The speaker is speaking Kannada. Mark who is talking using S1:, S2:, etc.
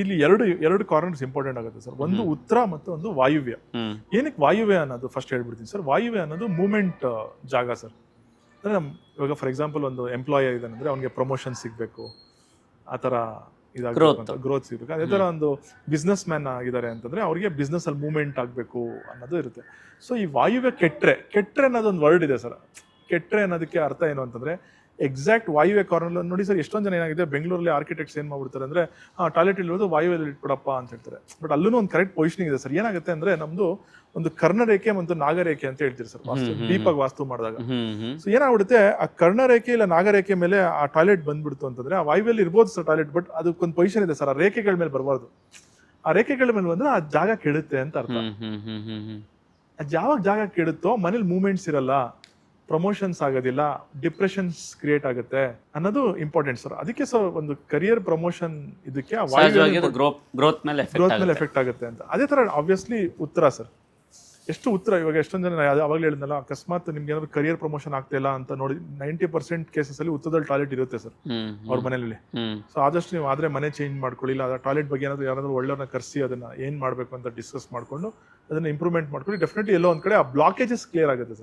S1: ಇಲ್ಲಿ ಎರಡು ಕಾರ್ನರ್ಸ್ ಇಂಪಾರ್ಟೆಂಟ್ ಆಗುತ್ತೆ ಸರ್. ಒಂದು ಉತ್ತರ ಮತ್ತು ಒಂದು ವಾಯುವ್ಯ. ಏನಕ್ಕೆ ವಾಯುವ್ಯ ಅನ್ನೋದು ಫಸ್ಟ್ ಹೇಳ್ಬಿಡ್ತೀನಿ ಸರ್. ವಾಯುವ್ಯ ಅನ್ನೋದು ಮೂವ್ಮೆಂಟ್ ಜಾಗ ಸರ್. ಅಂದ್ರೆ ಇವಾಗ ಫಾರ್ ಎಕ್ಸಾಂಪಲ್ ಒಂದು ಎಂಪ್ಲಾಯ್ ಇದಾನೆ ಅಂದ್ರೆ ಅವ್ನಿಗೆ ಪ್ರಮೋಷನ್ ಸಿಗ್ಬೇಕು, ಆ ಥರ ಗ್ರೋತ್ ಸಿಗ್ಬೇಕು. ಅದೇ ಥರ ಒಂದು ಬಿಸ್ನೆಸ್ ಮ್ಯಾನ್ ಆಗಿದ್ದಾರೆ ಅಂತಂದ್ರೆ ಅವ್ರಿಗೆ ಬಿಸ್ನೆಸ್ ಅಲ್ಲಿ ಮೂವ್ಮೆಂಟ್ ಆಗಬೇಕು ಅನ್ನೋದು ಇರುತ್ತೆ. ಸೊ ಈ ವಾಯುವ್ಯ ಕೆಟ್ರೆ ಅನ್ನೋದೊಂದು ವರ್ಡ್ ಇದೆ ಸರ್. ಕೆಟ್ರೆ ಅನ್ನೋದಕ್ಕೆ ಅರ್ಥ ಏನು ಅಂತಂದ್ರೆ ಎಕ್ಸಾಕ್ಟ್ ವಾಯುವ್ಯ ಕಾರ್ನರ್ ನೋಡಿ ಸರ್. ಎಷ್ಟೊಂದು ಜನ ಏನಾಗಿದೆ ಬೆಂಗಳೂರಲ್ಲಿ ಆರ್ಕಿಟೆಕ್ಟ್ಸ್ ಏನ್ ಮಾಡ್ಬಿಡ್ತಾರೆ ಅಂದ್ರೆ ಟಾಯ್ಲೆಟ್ ಇರೋದು ವಾಯುವ್ಯದಲ್ಲಿ ಇಟ್ಬಿಡಪ್ಪ ಅಂತ ಹೇಳ್ತಾರೆ. ಬಟ್ ಅಲ್ಲೂ ಒಂದು ಕರೆಕ್ಟ್ ಪೊಸಿಷನಿಂಗ್ ಇದೆ ಸರ್. ಏನಾಗುತ್ತೆ ಅಂದ್ರೆ ನಮ್ದು ಒಂದು ಕರ್ಣರೇಖೆ ಮತ್ತು ನಾಗರೇಖೆ ಅಂತ ಹೇಳ್ತೀರಿ ಸರ್ ವಾಸ್ತು, ಡೀಪಾಗಿ ವಾಸ್ತು ಮಾಡಿದಾಗ. ಸೊ ಏನಾಗ್ಬಿಡುತ್ತೆ, ಆ ಕರ್ಣರೇಖೆ ಇಲ್ಲ ನಾಗರೇಖೆ ಮೇಲೆ ಆ ಟಾಯ್ಲೆಟ್ ಬಂದ್ಬಿಡ್ತು ಅಂತಂದ್ರೆ ಆ ವಾಯುವ್ಯಲ್ಲಿ ಇರ್ಬೋದು ಸರ್ ಟಾಯ್ಲೆಟ್, ಬಟ್ ಅದಕ್ಕೊಂದು ಪೊಸಿಷನ್ ಇದೆ ಸರ್. ಆ ರೇಖೆಗಳ ಮೇಲೆ ಬರಬಾರ್ದು. ಆ ರೇಖೆಗಳ ಮೇಲೆ ಬಂದ್ರೆ ಆ ಜಾಗ ಕೆಡುತ್ತೆ ಅಂತ ಅರ್ಥ. ಯಾವಾಗ ಜಾಗ ಕೆಡುತ್ತೋ ಮನೇಲಿ ಮೂವ್ಮೆಂಟ್ಸ್ ಇರಲ್ಲ, ಪ್ರಮೋಷನ್ಸ್ ಆಗೋದಿಲ್ಲ, ಡಿಪ್ರೆಷನ್ಸ್ ಕ್ರಿಯೇಟ್ ಆಗುತ್ತೆ ಅನ್ನೋದು ಇಂಪಾರ್ಟೆಂಟ್ ಸರ್. ಅದಕ್ಕೆ ಸರ್ ಒಂದು ಕರಿಯರ್ ಪ್ರಮೋಷನ್ ಇದಕ್ಕೆ
S2: ಗ್ರೋತ್ ಮೇಲೆ
S1: ಎಫೆಕ್ಟ್ ಆಗುತ್ತೆ ಅಂತ. ಅದೇ ತರ ಆಬ್ವಿಯಸ್ಲಿ ಉತ್ತರ ಸರ್. ಎಷ್ಟು ಉತ್ತರ, ಇವಾಗ ಎಷ್ಟೊಂದು ಜನ ಅವಾಗಲೇ ಹೇಳಿದ್ನಲ್ಲ, ಅಕಸ್ಮಾತ್ ನಿಮ್ಗೆ ಏನಾದ್ರು ಕರಿಯರ್ ಪ್ರಮೋಷನ್ ಆಗ್ತಾ ಇಲ್ಲ ಅಂತ ನೋಡಿ 90% ಕೇಸಸ್ ಅಲ್ಲಿ ಉತ್ತರದಲ್ಲಿ ಟಾಯ್ಲೆಟ್ ಇರುತ್ತೆ ಸರ್ ಅವ್ರ ಮನೇಲಿ. ಸೊ ಆದಷ್ಟು ನೀವು ಆದ್ರೆ ಮನೆ ಚೇಂಜ್ ಮಾಡ್ಕೊಳ್ಳಿ, ಇಲ್ಲ ಟಾಯ್ಲೆಟ್ ಬಗ್ಗೆ ಯಾರಾದ್ರೂ ಒಳ್ಳೆಯವ್ರನ್ನ ಕರೆಸಿ ಅದನ್ನ ಏನ್ ಮಾಡ್ಬೇಕು ಅಂತ ಡಿಸ್ಕಸ್ ಮಾಡ್ಕೊಂಡು ಅದನ್ನ ಇಂಪ್ರೂವ್ಮೆಂಟ್ ಮಾಡ್ಕೊಳ್ಳಿ. ಡೆಫಿನೆಟ್ಲಿ ಎಲ್ಲೋ ಒಂದ್ ಕಡೆ ಆ ಬ್ಲಾಕೇಜಸ್ ಕ್ಲಿಯರ್ ಆಗುತ್ತೆ ಸರ್.